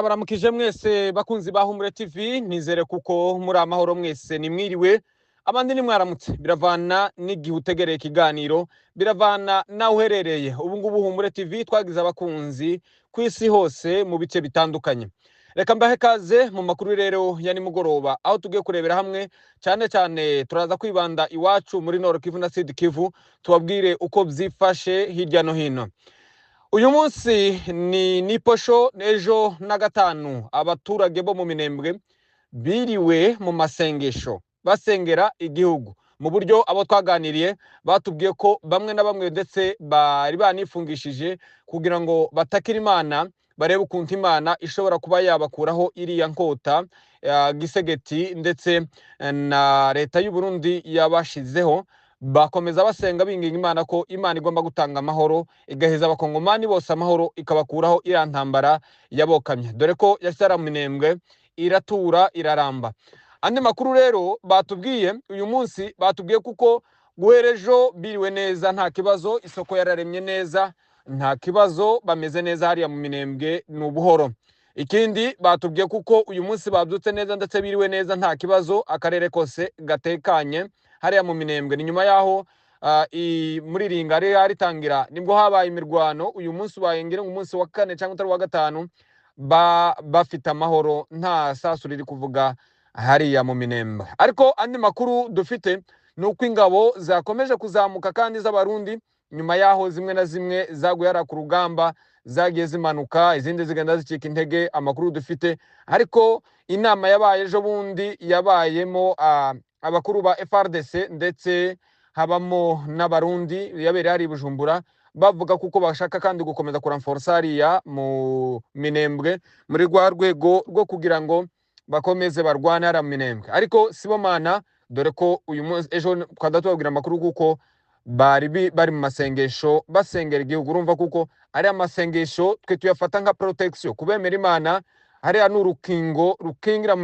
Ndabaramukije mwese bakunzi ba Humure TV, nizere kuko muri amahoro mwese nimwiriwe, abandi ni mwaramutse. Biravana n'igihe utegereye ikiganiro, biravana naho uherereye. Ubu ngubu Humure TV twagize abakunzi kw'isi hose mu bice bitandukanye. Reka mbahe kaze mu makuru rero ya nimugoroba, aho tugiye kurebera hamwe cyane cyane turaza kwibanda iwacu muri Nord Kivu na Sud Kivu, tubabwire uko byifashe hirya no hino. Uyu munsi ni posho n'ejo na gatanu abaturage bo mu Minembwe biriwe mu masengesho basengera igihugu, mu buryo abo twaganiriye batubwiye ko bamwe na bamwe ndetse bari banifungishije kugira ngo batakire Imana, barebe ukuntu Imana ishobora kuba yabakuraho iriya nkota Gisegeti ndetse na leta y'u Burundi yabashizeho. Bakomeza basenga binginga Imana ko Imana igomba gutanga amahoro, igaheza abakongomani bose amahoro, ikabakuraho iriya ntambara yabokamye, dore ko yasara mu Minembwe iratura iraramba. Andi makuru rero batubwiye uyu munsi, batubwiye kuko guhera ejo biriwe neza nta kibazo, isoko yararemye neza nta kibazo, bameze neza hariya mu Minembwe ni ubuhoro. Ikindi batubwiye kuko uyu munsi babyutse neza ndetse biriwe neza nta kibazo, akarere kose gatekanye hariya mu Minembwe. Ni nyuma yaho muri Ringare haritangira nibwo habaye imirwano. Uyu munsi ubaye ngira umunsi wa kane cyangwa utari wa gatanu bafite amahoro, nta sasu riri kuvuga hariya mu Minembwe. Ariko andi makuru dufite ni uko ingabo zakomeje kuzamuka kandi z'abarundi, nyuma yaho zimwe na zimwe zaguye hariya ku rugamba zagiye zimanuka, izindi zigenda zicika intege. Amakuru dufite ariko inama yabaye ejo bundi yabayemo abakuru ba FRDC ndetse habamo n'abarundi, yabereye hari Bujumbura, bavuga kuko bashaka kandi gukomeza kuranforsa hariya mu Minembwe muri rwa rwego rwo kugira ngo bakomeze barwane hariya mu Minembwe. Ariko Sibomana, dore ko uyu munsi ejo twada tubabwira amakuru kuko bari mu masengesho basengera igihugu. Urumva kuko ari amasengesho twe tuyafata nka protection, kubemera Imana hariya n'urukingo rukingira mu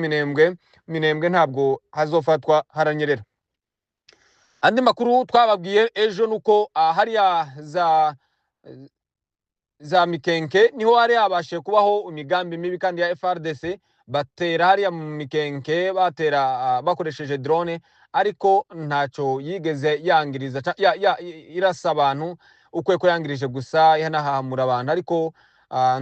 Minembwe ntabwo hazofatwa haranyerera. Andi makuru twababwiye ejo nuko hariya za Mikenke niho hari habashe kubaho imigambi mibi kandi ya FRDC, batera hariya mu Mikenke, batera bakoresheje drone, ariko ntacyo yigeze yangiriza irasa abantu, ukweko yangirije gusa ihanahamura abantu, ariko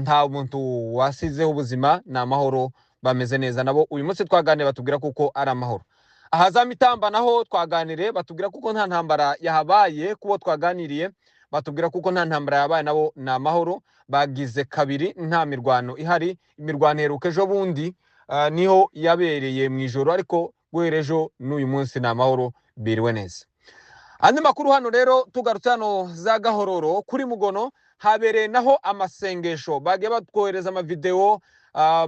nta muntu wasizeho ubuzima, ni amahoro, bameze neza nabo. Uyu munsi twaganiriye batubwira kuko ari amahoro. Aha za Mitamba naho twaganiriye batubwira kuko nta ntambara yahabaye, kubo twaganiriye batubwira kuko nta ntambara yabaye, nabo ni amahoro, bagize kabiri nta mirwano ihari. Imirwano heruka ejo bundi niho yabereye mu ijoro, ariko guhera ejo n'uyu munsi ni amahoro, biriwe neza. Andi makuru hano rero tugarutse hano za Gahororo kuri Mugono, habereye naho amasengesho, bagiye batwohereza amavideo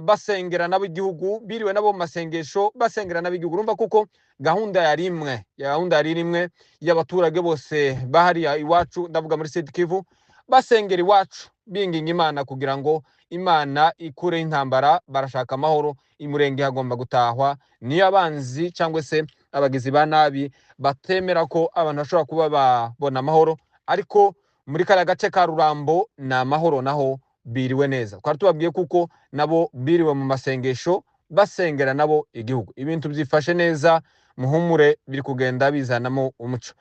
basengera n'abigihugu, biriwe nabo mu masengesho basengera n'abigihugu. Urumva kuko gahunda yari imwe y'abaturage bose bahariya iwacu, ndavuga muri Sud Kivu, basengera iwacu binginga Imana kugira ngo Imana ikure intambara. Barashaka amahoro, imurenge hagomba gutahwa, niyo abanzi cyangwa se abagizi ba nabi batemera ko abantu bashobora kuba babona amahoro. Ariko muri kariya gace ka Rurambo ni amahoro, naho biriwe neza. Twari tubabwiye kuko nabo biriwe mu masengesho basengera nabo igihugu. Ibintu byifashe neza, muhumure, biri kugenda bizanamo umuco.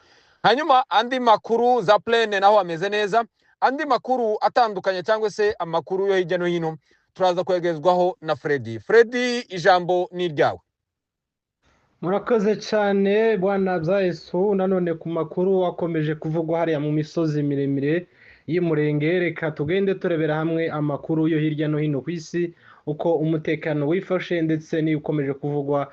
Hanyuma andi makuru za Plaine naho ameze neza. Andi makuru atandukanye cyangwa se amakuru yo hirya no hino turaza kwegezwaho na Freddy. Freddy, ijambo ni ryawe. Murakoze cyane bwana Byayesu. Nanone ku makuru akomeje kuvugwa hariya mu misozi miremire y'umurenge, reka tugende turebera hamwe amakuru yo hirya no hino ku isi, uko umutekano wifashe ndetse n'ibikomeje kuvugwa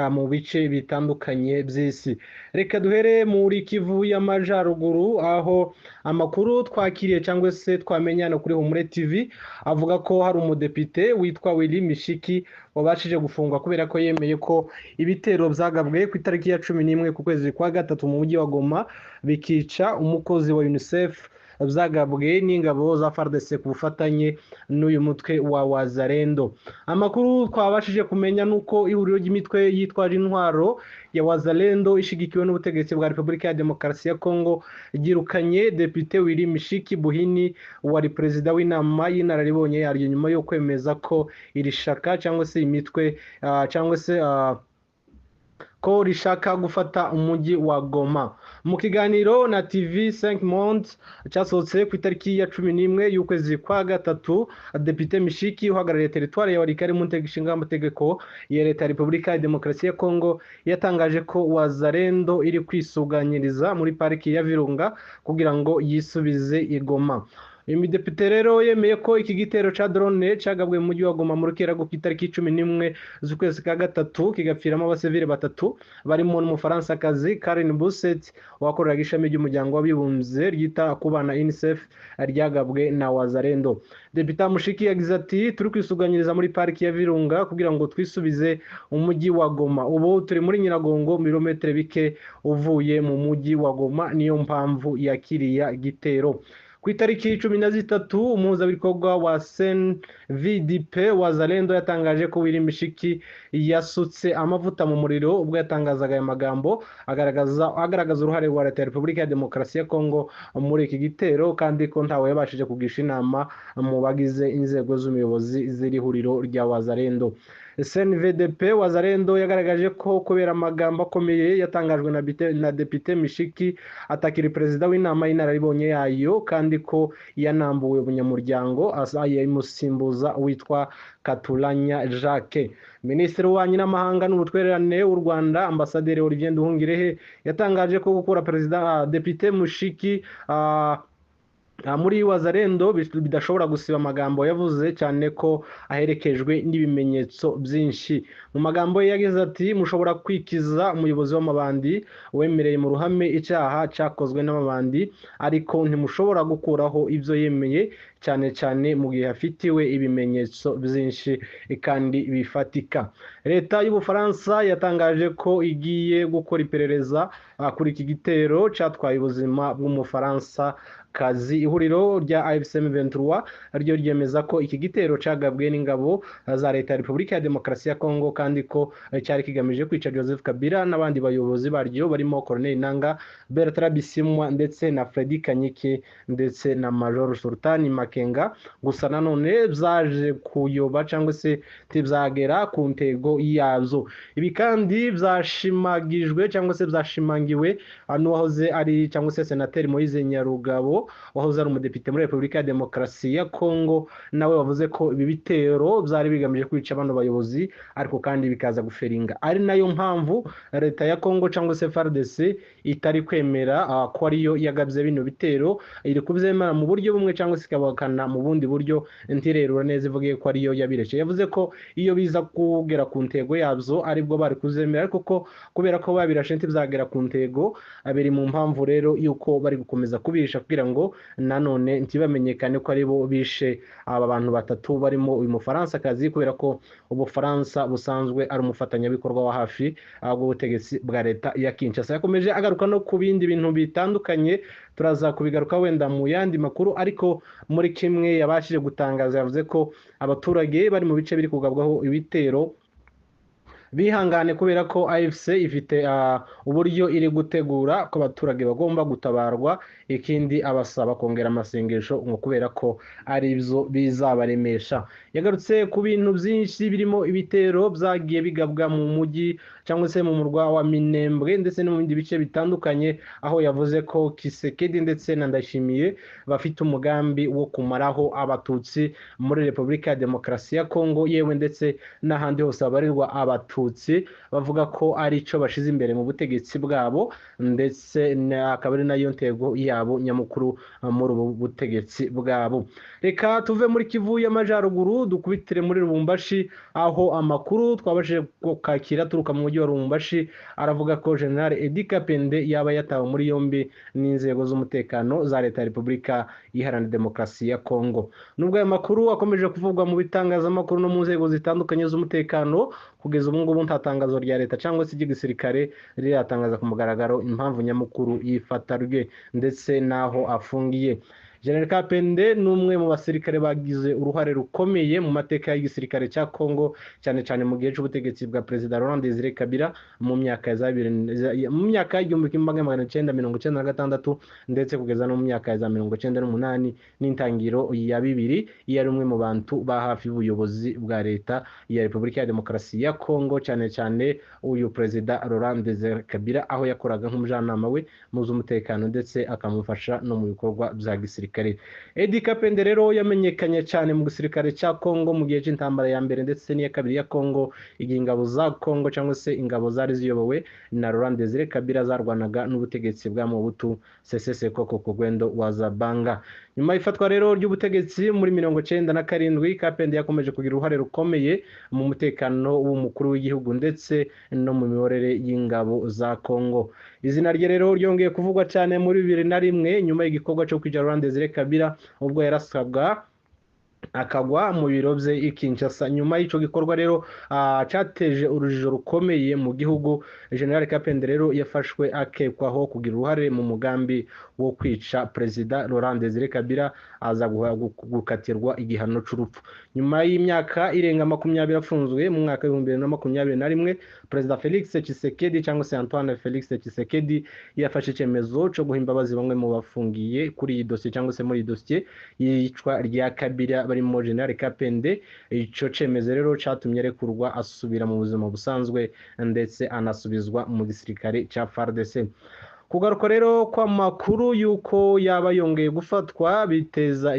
mu bice bitandukanye by'isi. Reka duhere muri Kivu y'Amajyaruguru, aho amakuru twakiriye cyangwa se twamenyana kuri Humure TV avuga ko hari umudepite witwa Willy Mishiki wabashije gufungwa kubera ko yemeye ko ibitero byagabwe ku itariki ya 11 ku kwezi kwa gatatu mu mujyi wa Goma bikica umukozi wa UNICEF byagabwe n'ingabo za FARDC ku bufatanye n'uyu mutwe wa Wazalendo. Amakuru twabashije kumenya nuko ihuriro ry'imitwe yitwaje intwaro ya Wazalendo ishigikiwe n'ubutegetsi bwa Repubulika ya Demokarasi ya Kongo ryirukanye Depite Willy Mishiki Buhini wari perezida w'inama y'inararibonye yaryo nyuma yo kwemeza ko iri shaka cyangwa se imitwe cyangwa se ko rishaka gufata umujyi wa Goma. Mu kiganiro na TV 5 Monde cyasohotse ku itariki ya 11 y'ukwezi kwa gatatu, Depite Mishiki uhagarariye teritwari ya Walikari mu nteko ishinga amategeko ya leta ya Repubulika ya Demokarasi ya Kongo yatangaje ko Wazalendo iri kwisuganyiriza muri pariki ya Virunga kugira ngo yisubize i Goma. Uyu mudepite rero yemeye ko iki gitero ca drone cagabwe mu mujyi wa Goma mu rukerago ku itariki 11 z'ukwezi ka gatatu kigapfiramo abasivile batatu barimo n'umufaransakazi Karen Busset wakoreraga ishami ry'umuryango w'abibumbye ryita ku bana UNICEF ryagabwe na Wazalendo. Depite Mushiki yagize ati turi kwisuganyiriza muri pariki ya Virunga kugira ngo twisubize umujyi wa Goma. Ubu turi muri Nyiragongo milimetero bike uvuye mu mujyi wa Goma, niyo mpamvu yakiriya gitero. Ku itariki 13 umuhuzabikorwa wa CNVDP Wazalendo yatangaje ko Willy Mishiki yasutse amavuta mu muriro ubwo yatangazaga aya magambo agaragaza uruhare rwa leta ya Repubulika ya Demokarasi ya Kongo muri iki gitero, kandi ko ntawe yabashije kugisha inama mu bagize inzego z'umuyobozi ziri huriro rya Wazalendo. CNVDP Wazalendo yagaragaje ko kubera amagambo akomeye yatangajwe na Depite Mishiki atakiri perezida w'inama y'inararibonye yayo, kandi ko yanambuwe ubunyamuryango ayimusimbuza witwa Katulanya Jacques. Minisitiri w'ububanyi n'amahanga n'ubutwererane w'u Rwanda Ambasaderi Olivier Nduhungirehe yatangaje ko gukura perezida Depite Mishiki muri Wazalendo bidashobora gusiba amagambo yavuze, cyane ko aherekejwe n'ibimenyetso byinshi. Mu magambo ye yagize ati mushobora kwikiza umuyobozi w'amabandi wemereye mu ruhame icyaha cyakozwe n'amabandi, ariko ntimushobora gukuraho ibyo yemeye, cyane cyane mu gihe hafitiwe ibimenyetso byinshi kandi bifatika. Leta y'Ubufaransa yatangaje ko igiye gukora iperereza kuri iki gitero cyatwaye ubuzima bw'umufaransa kazi. Ihuriro rya AFC M23 ryo ryemeza ko iki gitero cagabwe n'ingabo za leta ya Repubulika ya Demokarasi ya Kongo, kandi ko cyari kigamije kwica Joseph Kabila n'abandi bayobozi baryo barimo Colonel Nanga, Bertrand Bisimwa ndetse na Freddy Kanyike ndetse na Major Sultan Makenga. Gusa nanone byaje kuyoba cyangwa se tibyagera ku ntego yazo. Ibi kandi byashimagijwe cyangwa se byashimangiwe n'uwahoze ari cyangwa se senateri Moise Nyarugabo wahoze ari umudepite muri Repubulika ya Demokarasi ya Kongo, nawe wavuze ko ibi bitero byari bigamije kwica bano bayobozi ariko kandi bikaza guferinga. Ari nayo mpamvu leta ya Kongo cyangwa se FARDC itari kwemera ko ariyo yagabye bino bitero, iri kubyemera mu buryo bumwe cyangwa se ikabakana mu bundi buryo. Ntirerura neza ivugiye ko ariyo yabirece. Yavuze ko iyo biza kugera ku ntego yabyo aribwo bari kuzemera, ariko ko kubera ko babirashe ntibizagera ku ntego, abiri mu mpamvu rero yuko bari gukomeza kubisha kugira ngo nanone ntibamenyekane ko aribo bishe aba bantu batatu barimo uyu Mufaransa-kazi, kubera ko Ubufaransa busanzwe ari umufatanyabikorwa wa hafi bw'ubutegetsi bwa leta ya Kinshasa. Yakomeje agaruka no ku bindi bintu bitandukanye, turaza kubigaruka wenda mu yandi makuru, ariko muri kimwe yabashije gutangaza yavuze ko abaturage bari mu bice biri kugabwaho ibitero bihangane kubera ko AFC ifite uburyo iri gutegura ko abaturage bagomba gutabarwa. Ikindi abasaba kongera amasengesho ngo kubera ko ari byo bizabaremesha. Yagarutse ku bintu byinshi birimo ibitero byagiye bigabwa mu mujyi cyangwa se mu murwa wa Minembwe ndetse no mu bindi bice bitandukanye, aho yavuze ko Kisekedi ndetse na Ndashimiye bafite umugambi wo kumaraho abatutsi muri Repubulika ya Demokarasi ya Kongo, yewe ndetse n'ahandi hose habarirwa abatutsi. Bavuga ko ari cyo bashize imbere mu butegetsi bwabo, ndetse akaba ari nayo ntego yabo nyamukuru muri ubu butegetsi bwabo. Reka tuve muri Kivu y'Amajyaruguru dukubitire muri Lubumbashi, aho amakuru twabashije kwakira turuka mu mujyi wa Lubumbashi aravuga ko General Edi Kapende yaba yatawe muri yombi n'inzego z'umutekano za leta ya Repubulika Iharanira Demokarasi ya Kongo. Nubwo aya makuru akomeje kuvugwa mu bitangazamakuru no mu nzego zitandukanye z'umutekano, kugeza ubu ngubu nta tangazo rya leta cyangwa se igisirikare riratangaza ku mugaragaro impamvu nyamukuru y'ifata rye ndetse n'aho afungiye. General Kapende ni umwe mu basirikare bagize uruhare rukomeye mu mateka y'igisirikare cya Congo cyane cyane mu gihe cy'ubutegetsi bwa Perezida Laurent Désiré Kabila mu myaka y'igihumbi kimwe magana cyenda mirongo icyenda na gatandatu ndetse kugeza no mu myaka ya za mirongo icyenda n'umunani n'intangiriro ya bibiri, iyo ari umwe mu bantu ba hafi y'ubuyobozi bwa leta ya Repubulika ya Demokarasi ya Congo cyane cyane uyu Perezida Laurent Désiré Kabila, aho yakoraga nk'umujyanama we mu z'umutekano ndetse akamufasha no mu bikorwa bya gisirikare. Edi Kapende rero yamenyekanye cyane mu gisirikare cya Congo mu gihe cy'intambara ya mbere ndetse n'iya kabiri ya Congo, igihe ingabo za Congo cyangwa se ingabo zari ziyobowe na Laurent Désiré Kabila zarwanaga n'ubutegetsi bwa Mobutu Sese Seko Kogwendo wa Zabanga. Nyuma y'ifatwa rero ry'ubutegetsi muri 1997, Kapende yakomeje kugira uruhare rukomeye mu mutekano w'umukuru w'igihugu ndetse no mu miyoborere y'ingabo za Congo. Izina rye rero ryongeye kuvugwa cyane muri 2001 nyuma y'igikorwa cyo kwica Laurent Désiré Kabila ubwo yarasabwa akagwa mu biro bye i Kinshasa. Nyuma y'icyo gikorwa rero cyateje urujijo rukomeye mu gihugu. General Kapende rero yafashwe akekwaho kugira uruhare mu mugambi wo kwica Perezida Laurent Désiré Kabila, aza gukatirwa igihano cy'urupfu. Nyuma y'imyaka irenga 20 afunzwe mu mwaka wa 2021, Perezida Felix Tshisekedi cyangwa se Antoine Felix Tshisekedi yafashe icyemezo cyo guha imbabazi bamwe mu bafungiye kuri iyi dosiye cyangwa se muri dosiye y'icwa rya Kabila barimo General Kapende. Icyo cyemezo rero cyatumye arekurwa asubira mu buzima busanzwe ndetse anasubizwa mu gisirikare cya FARDC. Kugaruka rero kwa makuru yuko yaba yongeye gufatwa bitera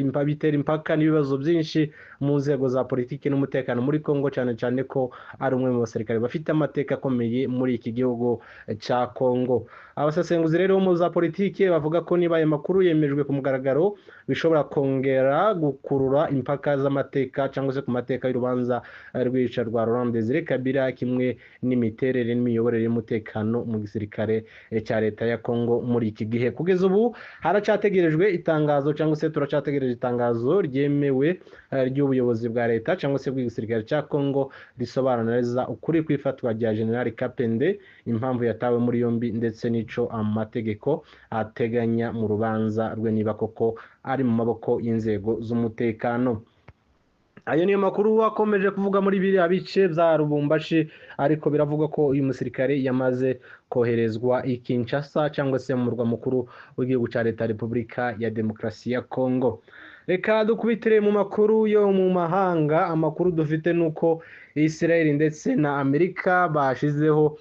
impaka n'ibibazo byinshi mu nzego za politiki n'umutekano muri Congo, cyane cyane ko ari umwe mu basirikare bafite amateka akomeye muri iki gihugu cya Congo. Abasesenguzi rero mu za politiki bavuga ko niba aya makuru yemejwe ku mugaragaro bishobora kongera gukurura impaka z'amateka cyangwa se ku mateka y'urubanza rw'ica rwa Laurent Désiré Kabila, kimwe n'imiterere n'imiyoborere y'umutekano mu gisirikare cya leta ya Congo muri iki gihe. Kugeza ubu haracyategerejwe itangazo cyangwa se turacyategereje itangazo ryemewe ry'ubuyobozi bwa leta cyangwa se bw'igisirikare cya Congo risobanura neza ukuri kw'ifatwa rya General Kapende, impamvu yatawe muri yombi ndetse n'ico amategeko ateganya mu rubanza rwe niba koko ari mu maboko y'inzego z'umutekano. Ayo niyo makuru akomeje kuvuga muri biriya bice bya Lubumbashi, ariko biravugwa ko uyu musirikare yamaze koherezwa i Kinshasa cyangwa se mu murwa mukuru w'igihugu cya leta Repubulika ya Demokarasi ya Congo. Reka dukubitire mu makuru yo mu mahanga. Amakuru dufite nuko Israel ndetse na Amerika bashizeho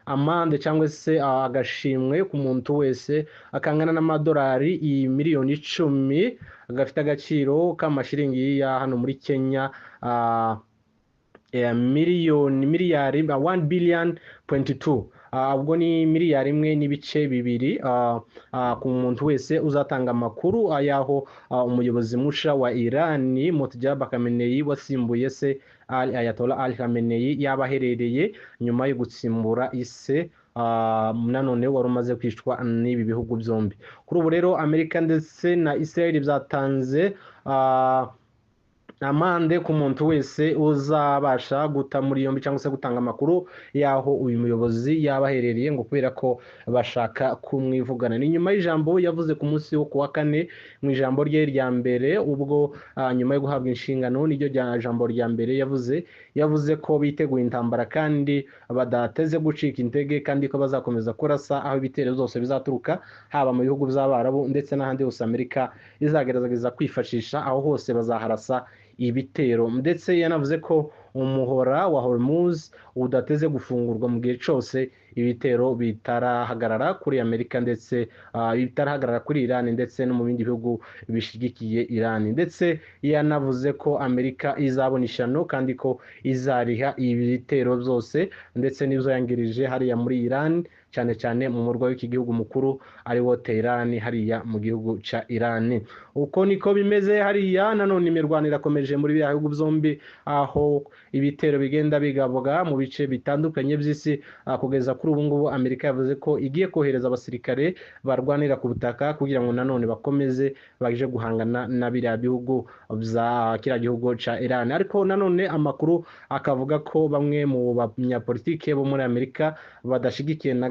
amande cyangwa se agashimwe ku muntu wese akangana n'amadolari miliyoni 10 gafite agaciro k'amashiringi ya hano muri Kenya miliyari 1 billion 22. Ubwo ni miliyari 1.2 ku muntu wese uzatanga amakuru ayaho umuyobozi musha wa Iran Mojtaba Khamenei wasimbuye se Ayatollah Ali Khamenei yabaherereye nyuma yo gutsimbura ise nanone wari umaze kwicwa n'ibi bihugu byombi. Kuri ubu rero Amerika ndetse na Israel byatanze amande ku muntu wese uzabasha guta muri yombi cyangwa se gutanga amakuru yaho uyu muyobozi yabaherereye, ngo kubera ko bashaka kumwivugana. Ni nyuma y'ijambo yavuze ku munsi wo kuwa kane mu ijambo rye rya mbere, ubwo nyuma yo guhabwa inshingano n'iryo jambo rya mbere yavuze ko biteguye intambara kandi badateze gucika intege, kandi ko bazakomeza kurasa aho ibitero byose bizaturuka, haba mu bihugu by'Abarabu ndetse n'ahandi hose Amerika izagerageza kwifashisha, aho hose bazaharasa ibitero. Ndetse yanavuze ko umuhora wa Hormuz udateze gufungurwa mu gihe cyose ibitero bitarahagarara kuri Amerika ndetse bitarahagarara kuri Iran ndetse no mu bindi bihugu bishigikiye Iran. Ndetse yanavuze ko Amerika izabona ishyano kandi ko izariha ibitero byose ndetse n'izo yangirije hariya muri Iran, cyane cyane mu murwa w'iki gihugu mukuru ari wo Tehran hariya mu gihugu cya Iran. Uko niko bimeze hariya. Nanone imirwano irakomeje muri bya bihugu byombi, aho ibitero bigenda bigabwa mu bice bitandukanye by'isi. Kugeza kuri ubu ngubu Amerika yavuze ko igiye kohereza abasirikare barwanira ku butaka kugira ngo nanone bakomeze baje guhangana na biriya bihugu bya kiriya gihugu cya Iran. Ariko nanone amakuru akavuga ko bamwe mu banyapolitike bo muri Amerika badashigikiye na